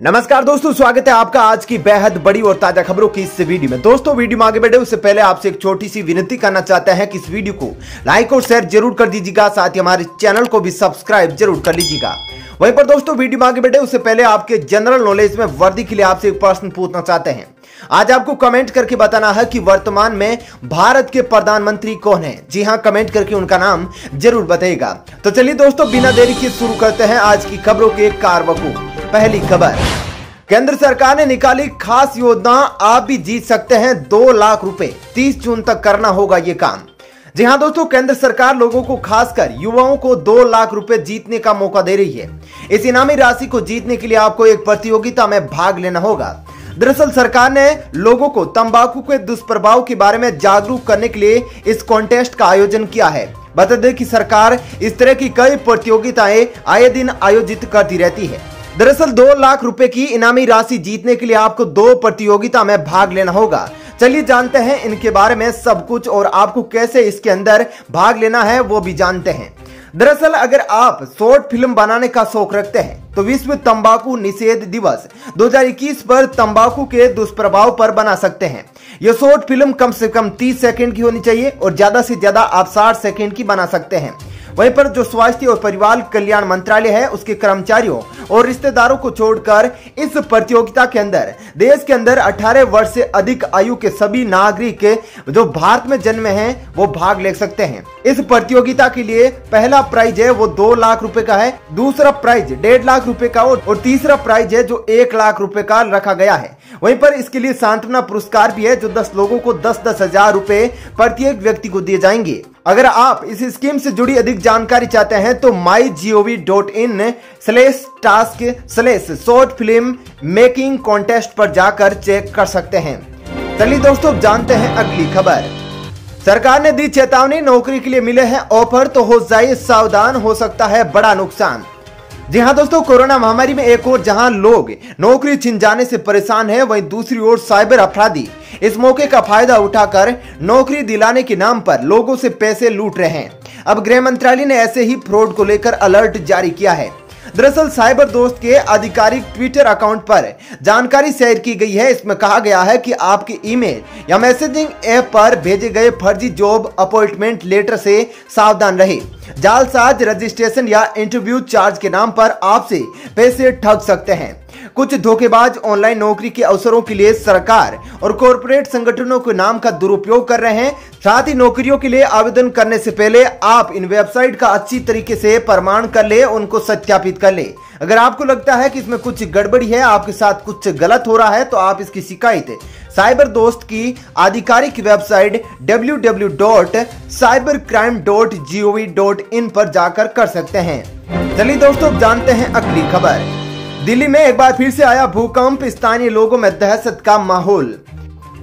नमस्कार दोस्तों, स्वागत है आपका आज की बेहद बड़ी और ताजा खबरों की इस वीडियो में। दोस्तों वीडियो में आगे बढ़े उससे पहले आपसे एक छोटी सी विनती करना चाहते हैं कि इस वीडियो को लाइक और शेयर जरूर कर दीजिएगा, साथ ही हमारे चैनल को भी सब्सक्राइब जरूर कर लीजिएगा। वहीं पर दोस्तों वीडियो में आगे बढ़े उससे पहले आपके जनरल नॉलेज में वर्दी के लिए आपसे एक प्रश्न पूछना चाहते हैं। आज आपको कमेंट करके बताना है कि वर्तमान में भारत के प्रधानमंत्री कौन है। जी हां, कमेंट करके उनका नाम जरूर बताइएगा। तो चलिए दोस्तों बिना देरी के शुरू करते हैं आज की खबरों के कारवकों। पहली खबर, केंद्र सरकार ने निकाली खास योजना, आप भी जीत सकते हैं 2 लाख रुपए। 30 जून तक करना होगा ये काम। जी हां दोस्तों, केंद्र सरकार लोगों को खासकर युवाओं को 2 लाख रुपए जीतने का मौका दे रही है। इस इनामी राशि को जीतने के लिए आपको एक प्रतियोगिता में भाग लेना होगा। दरअसल सरकार ने लोगों को तंबाकू के दुष्प्रभाव के बारे में जागरूक करने के लिए इस कॉन्टेस्ट का आयोजन किया है। बता दें कि सरकार इस तरह की कई प्रतियोगिताएं आए दिन आयोजित करती रहती है। दरअसल 2 लाख रुपए की इनामी राशि जीतने के लिए आपको 2 प्रतियोगिता में भाग लेना होगा। चलिए जानते हैं इनके बारे में सब कुछ और आपको कैसे इसके अंदर भाग लेना है वो भी जानते हैं। दरअसल अगर आप शॉर्ट फिल्म बनाने का शौक रखते हैं तो विश्व तंबाकू निषेध दिवस 2021 पर तंबाकू के दुष्प्रभाव पर बना सकते हैं। यह शॉर्ट फिल्म कम से कम 30 सेकंड की होनी चाहिए और ज्यादा से ज्यादा आप 60 सेकंड की बना सकते हैं। वहीं पर जो स्वास्थ्य और परिवार कल्याण मंत्रालय है उसके कर्मचारियों और रिश्तेदारों को छोड़कर इस प्रतियोगिता के अंदर देश के अंदर 18 वर्ष से अधिक आयु के सभी नागरिक जो भारत में जन्मे हैं वो भाग ले सकते हैं। इस प्रतियोगिता के लिए पहला प्राइज है वो 2 लाख रुपए का है, दूसरा प्राइज 1.5 लाख रुपए का और तीसरा प्राइज है जो 1 लाख रुपए का रखा गया है। वहीं पर इसके लिए सांत्वना पुरस्कार भी है जो 10 लोगों को 10-10 हजार रुपए प्रत्येक व्यक्ति को दिए जाएंगे। अगर आप इस स्कीम से जुड़ी अधिक जानकारी चाहते हैं तो mygov.in/task/शॉर्ट फिल्म मेकिंग कॉन्टेस्ट पर जाकर चेक कर सकते हैं। चलिए दोस्तों जानते हैं अगली खबर। सरकार ने दी चेतावनी, नौकरी के लिए मिले हैं ऑफर तो हो जाइए सावधान, हो सकता है बड़ा नुकसान। जी हां दोस्तों, कोरोना महामारी में एक ओर जहां लोग नौकरी छिन जाने से परेशान हैं, वहीं दूसरी ओर साइबर अपराधी इस मौके का फायदा उठाकर नौकरी दिलाने के नाम पर लोगों से पैसे लूट रहे हैं। अब गृह मंत्रालय ने ऐसे ही फ्रॉड को लेकर अलर्ट जारी किया है। दरअसल साइबर दोस्त के आधिकारिक ट्विटर अकाउंट पर जानकारी शेयर की गई है। इसमें कहा गया है कि आपके ईमेल या मैसेजिंग ऐप पर भेजे गए फर्जी जॉब अपॉइंटमेंट लेटर से सावधान रहे। जालसाज रजिस्ट्रेशन या इंटरव्यू चार्ज के नाम पर आपसे पैसे ठग सकते हैं। कुछ धोखेबाज ऑनलाइन नौकरी के अवसरों के लिए सरकार और कॉरपोरेट संगठनों के नाम का दुरुपयोग कर रहे हैं। साथ ही नौकरियों के लिए आवेदन करने से पहले आप इन वेबसाइट का अच्छी तरीके से प्रमाण कर ले, उनको सत्यापित कर ले। अगर आपको लगता है कि इसमें कुछ गड़बड़ी है, आपके साथ कुछ गलत हो रहा है, तो आप इसकी शिकायत साइबर दोस्त की आधिकारिक वेबसाइट www.cybercrime.gov.in पर जाकर कर सकते हैं। चलिए दोस्तों जानते हैं अगली खबर। दिल्ली में एक बार फिर से आया भूकंप, स्थानीय लोगों में दहशत का माहौल।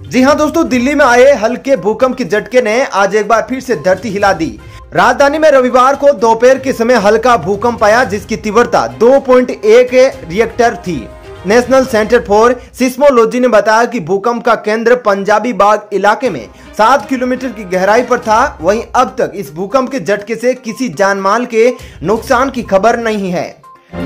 जी हां दोस्तों, दिल्ली में आए हल्के भूकंप के झटके ने आज एक बार फिर से धरती हिला दी। राजधानी में रविवार को दोपहर के समय हल्का भूकंप आया जिसकी तीव्रता 2.1 रिएक्टर थी। नेशनल सेंटर फॉर सिस्मोलॉजी ने बताया कि भूकंप का केंद्र पंजाबी बाग इलाके में 7 किलोमीटर की गहराई पर था। वहीं अब तक इस भूकंप के झटके से किसी जानमाल के नुकसान की खबर नहीं है।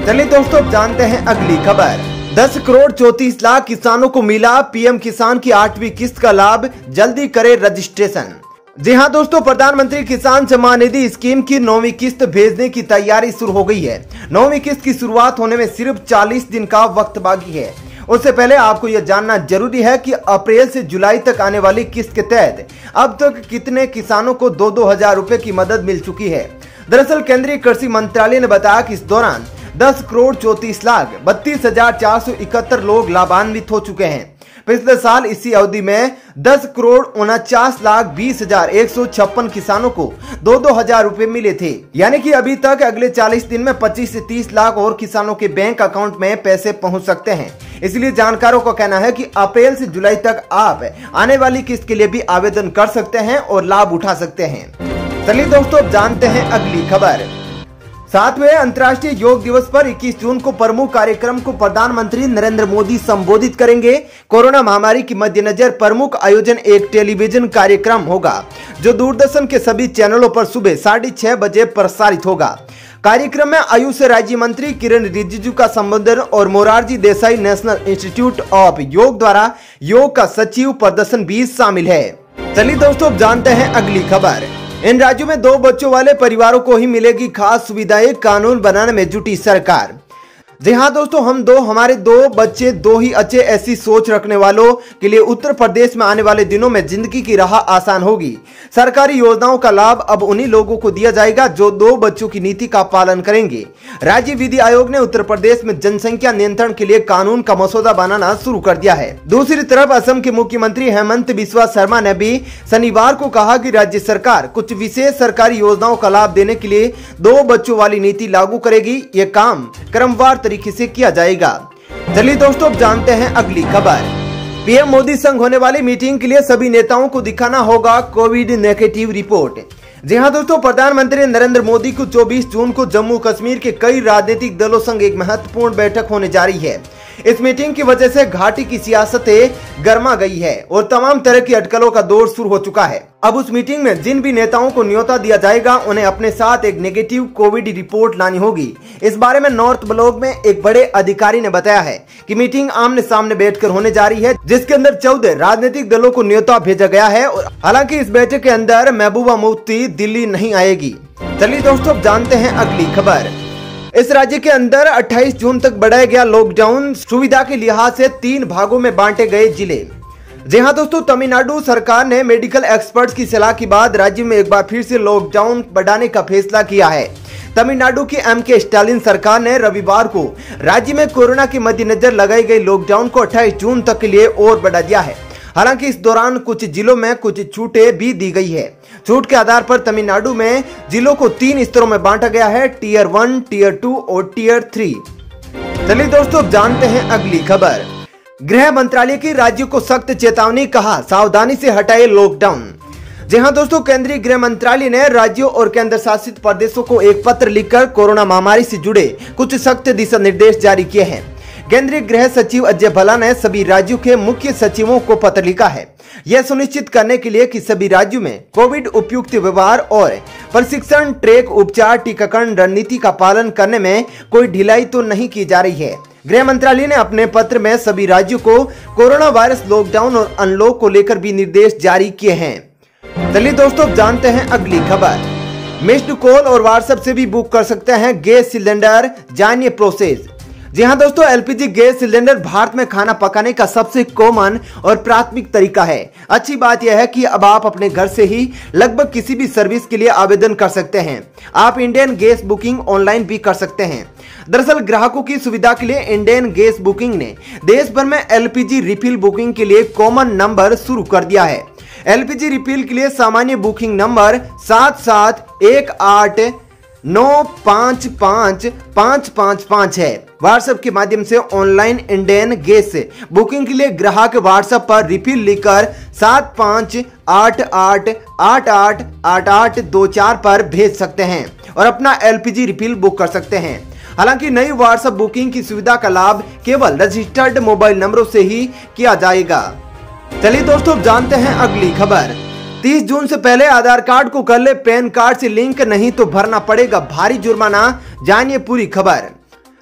चलिए दोस्तों जानते हैं अगली खबर। 10 करोड़ 34 लाख किसानों को मिला पीएम किसान की 8वीं किस्त का लाभ, जल्दी करे रजिस्ट्रेशन। जी हां दोस्तों, प्रधानमंत्री किसान सम्मान निधि स्कीम की 9वीं किस्त भेजने की तैयारी शुरू हो गई है। 9वीं किस्त की शुरुआत होने में सिर्फ 40 दिन का वक्त बाकी है। उससे पहले आपको यह जानना जरूरी है कि अप्रैल से जुलाई तक आने वाली किस्त के तहत अब तक कितने किसानों को 2-2 हजार रुपए की मदद मिल चुकी है। दरअसल केंद्रीय कृषि मंत्रालय ने बताया कि इस दौरान 10 करोड़ 34 लाख 32,471 लोग लाभान्वित हो चुके हैं। पिछले साल इसी अवधि में 10 करोड़ 49 लाख 20,156 किसानों को 2-2 हजार रुपए मिले थे। यानी कि अभी तक अगले 40 दिन में 25 से 30 लाख और किसानों के बैंक अकाउंट में पैसे पहुंच सकते हैं। इसलिए जानकारों का कहना है कि अप्रैल से जुलाई तक आप आने वाली किस्त के लिए भी आवेदन कर सकते हैं और लाभ उठा सकते हैं। चलिए दोस्तों जानते हैं अगली खबर। 7वें अंतर्राष्ट्रीय योग दिवस पर 21 जून को प्रमुख कार्यक्रम को प्रधानमंत्री नरेंद्र मोदी संबोधित करेंगे। कोरोना महामारी के मद्देनजर प्रमुख आयोजन एक टेलीविजन कार्यक्रम होगा जो दूरदर्शन के सभी चैनलों पर सुबह 6:30 बजे प्रसारित होगा। कार्यक्रम में आयुष राज्य मंत्री किरण रिजिजू का संबोधन और Morarji Desai national institute of योग द्वारा योग का सचिव प्रदर्शन भी शामिल है। चलिए दोस्तों, अब जानते हैं अगली खबर। इन राज्यों में 2 बच्चों वाले परिवारों को ही मिलेगी खास सुविधाएं, कानून बनाने में जुटी सरकार। जी हाँ दोस्तों, हमारे 2 बच्चे 2 ही अच्छे, ऐसी सोच रखने वालों के लिए उत्तर प्रदेश में आने वाले दिनों में जिंदगी की राह आसान होगी। सरकारी योजनाओं का लाभ अब उन्हीं लोगों को दिया जाएगा जो 2 बच्चों की नीति का पालन करेंगे। राज्य विधि आयोग ने उत्तर प्रदेश में जनसंख्या नियंत्रण के लिए कानून का मसौदा बनाना शुरू कर दिया है। दूसरी तरफ असम के मुख्यमंत्री हेमंत बिस्वा शर्मा ने भी शनिवार को कहा कि राज्य सरकार कुछ विशेष सरकारी योजनाओं का लाभ देने के लिए 2 बच्चों वाली नीति लागू करेगी। ये काम क्रमवार तरीके से किया जाएगा। चलिए दोस्तों, अब जानते हैं अगली खबर। पीएम मोदी संग होने वाली मीटिंग के लिए सभी नेताओं को दिखाना होगा कोविड नेगेटिव रिपोर्ट। जी हां दोस्तों, प्रधानमंत्री नरेंद्र मोदी को 24 जून को जम्मू कश्मीर के कई राजनीतिक दलों संग एक महत्वपूर्ण बैठक होने जा रही है। इस मीटिंग की वजह से घाटी की सियासतें गर्मा गई है और तमाम तरह की अटकलों का दौर शुरू हो चुका है। अब उस मीटिंग में जिन भी नेताओं को न्योता दिया जाएगा उन्हें अपने साथ एक नेगेटिव कोविड रिपोर्ट लानी होगी। इस बारे में नॉर्थ ब्लॉक में एक बड़े अधिकारी ने बताया है कि मीटिंग आमने सामने बैठकर होने जा रही है, जिसके अंदर 14 राजनीतिक दलों को न्योता भेजा गया है। और हालांकि इस बैठक के अंदर महबूबा मुफ्ती दिल्ली नहीं आएगी। चलिए दोस्तों, अब जानते हैं अगली खबर। इस राज्य के अंदर 28 जून तक बढ़ाया गया लॉकडाउन। सुविधा के लिहाज से 3 भागों में बांटे गए जिले। जी हां दोस्तों, तमिलनाडु सरकार ने मेडिकल एक्सपर्ट्स की सलाह के बाद राज्य में एक बार फिर से लॉकडाउन बढ़ाने का फैसला किया है। तमिलनाडु की एमके स्टालिन सरकार ने रविवार को राज्य में कोरोना के मद्देनजर लगाई गई लॉकडाउन को 28 जून तक के लिए और बढ़ा दिया है। हालांकि इस दौरान कुछ जिलों में कुछ छूटें भी दी गई है। छूट के आधार पर तमिलनाडु में जिलों को 3 स्तरों में बांटा गया है, टियर 1, टियर 2 और टियर 3। चलिए दोस्तों, जानते हैं अगली खबर। गृह मंत्रालय की राज्यों को सख्त चेतावनी, कहा सावधानी से हटाए लॉकडाउन। जी हां दोस्तों, केंद्रीय गृह मंत्रालय ने राज्यों और केंद्र शासित प्रदेशों को एक पत्र लिखकर कोरोना महामारी से जुड़े कुछ सख्त दिशा निर्देश जारी किए हैं। केंद्रीय गृह सचिव अजय भल्ला ने सभी राज्यों के मुख्य सचिवों को पत्र लिखा है, यह सुनिश्चित करने के लिए कि सभी राज्यों में कोविड उपयुक्त व्यवहार और प्रशिक्षण, ट्रैक, उपचार, टीकाकरण रणनीति का पालन करने में कोई ढिलाई तो नहीं की जा रही है। गृह मंत्रालय ने अपने पत्र में सभी राज्यों को कोरोना वायरस लॉकडाउन और अनलॉक को लेकर भी निर्देश जारी किए हैं। चलिए दोस्तों, जानते हैं अगली खबर। मिस्ड कॉल और व्हाट्सएप से भी बुक कर सकते हैं गैस सिलेंडर, जानिए प्रोसेस। जी हाँ दोस्तों, एलपीजी गैस सिलेंडर भारत में खाना पकाने का सबसे कॉमन और प्राथमिक तरीका है। अच्छी बात यह है कि अब आप अपने घर से ही लगभग किसी भी सर्विस के लिए आवेदन कर सकते हैं। आप इंडियन गैस बुकिंग ऑनलाइन भी कर सकते हैं। दरअसल ग्राहकों की सुविधा के लिए इंडियन गैस बुकिंग ने देश भर में एलपीजी रिफिल बुकिंग के लिए कॉमन नंबर शुरू कर दिया है। एलपीजी रिफिल के लिए सामान्य बुकिंग नंबर 7718955555 है। व्हाट्सएप के माध्यम से ऑनलाइन इंडियन गैस बुकिंग के लिए ग्राहक व्हाट्सएप पर रिफिल लिखकर 7588888824 पर भेज सकते हैं और अपना एलपीजी रिफिल बुक कर सकते हैं। हालांकि नई व्हाट्सएप बुकिंग की सुविधा का लाभ केवल रजिस्टर्ड मोबाइल नंबरों से ही किया जाएगा। चलिए दोस्तों, जानते हैं अगली खबर। 30 जून से पहले आधार कार्ड को कर ले पैन कार्ड से लिंक, नहीं तो भरना पड़ेगा भारी जुर्माना, जानिए पूरी खबर।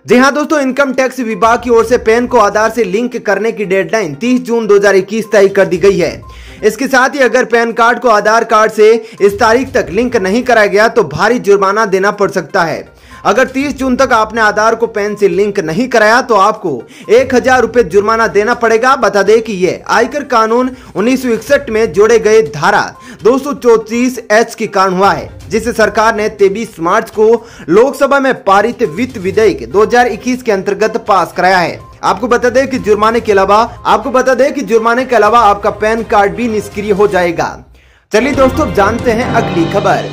जी हां दोस्तों, इनकम टैक्स विभाग की ओर से पैन को आधार से लिंक करने की डेडलाइन 30 जून 2021 तय कर दी गई है। इसके साथ ही अगर पैन कार्ड को आधार कार्ड से इस तारीख तक लिंक नहीं कराया गया तो भारी जुर्माना देना पड़ सकता है। अगर 30 जून तक आपने आधार को पैन से लिंक नहीं कराया तो आपको 1000 रुपए जुर्माना देना पड़ेगा। बता दें कि यह आयकर कानून 1961 में जोड़े गए धारा 234H के कारण हुआ है, जिसे सरकार ने 23 मार्च को लोकसभा में पारित वित्त विधेयक 2021 के अंतर्गत पास कराया है। आपको बता दें कि जुर्माने के अलावा आपका पैन कार्ड भी निष्क्रिय हो जाएगा। चलिए दोस्तों, जानते हैं अगली खबर।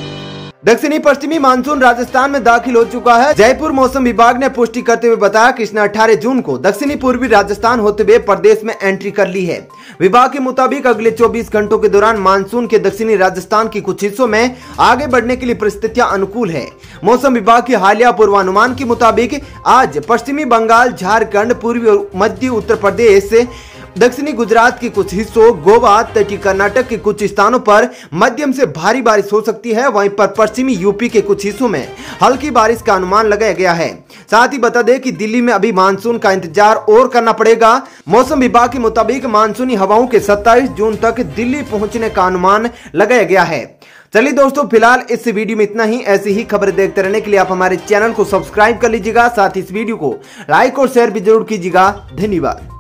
दक्षिणी पश्चिमी मानसून राजस्थान में दाखिल हो चुका है। जयपुर मौसम विभाग ने पुष्टि करते हुए बताया कि इसने 18 जून को दक्षिणी पूर्वी राजस्थान होते हुए प्रदेश में एंट्री कर ली है। विभाग के मुताबिक अगले 24 घंटों के दौरान मानसून के दक्षिणी राजस्थान के कुछ हिस्सों में आगे बढ़ने के लिए परिस्थितियां अनुकूल है। मौसम विभाग के हालिया पूर्वानुमान के मुताबिक आज पश्चिमी बंगाल, झारखंड, पूर्वी और मध्य उत्तर प्रदेश, दक्षिणी गुजरात के कुछ हिस्सों, गोवा, तटीय कर्नाटक के कुछ स्थानों पर मध्यम से भारी बारिश हो सकती है। वहीं पर पश्चिमी यूपी के कुछ हिस्सों में हल्की बारिश का अनुमान लगाया गया है। साथ ही बता दें कि दिल्ली में अभी मानसून का इंतजार और करना पड़ेगा। मौसम विभाग के मुताबिक मानसूनी हवाओं के 27 जून तक दिल्ली पहुंचने का अनुमान लगाया गया है। चलिए दोस्तों, फिलहाल इस वीडियो में इतना ही। ऐसी ही खबरें देखते रहने के लिए आप हमारे चैनल को सब्सक्राइब कर लीजिएगा। साथ ही इस वीडियो को लाइक और शेयर भी जरूर कीजिएगा। धन्यवाद।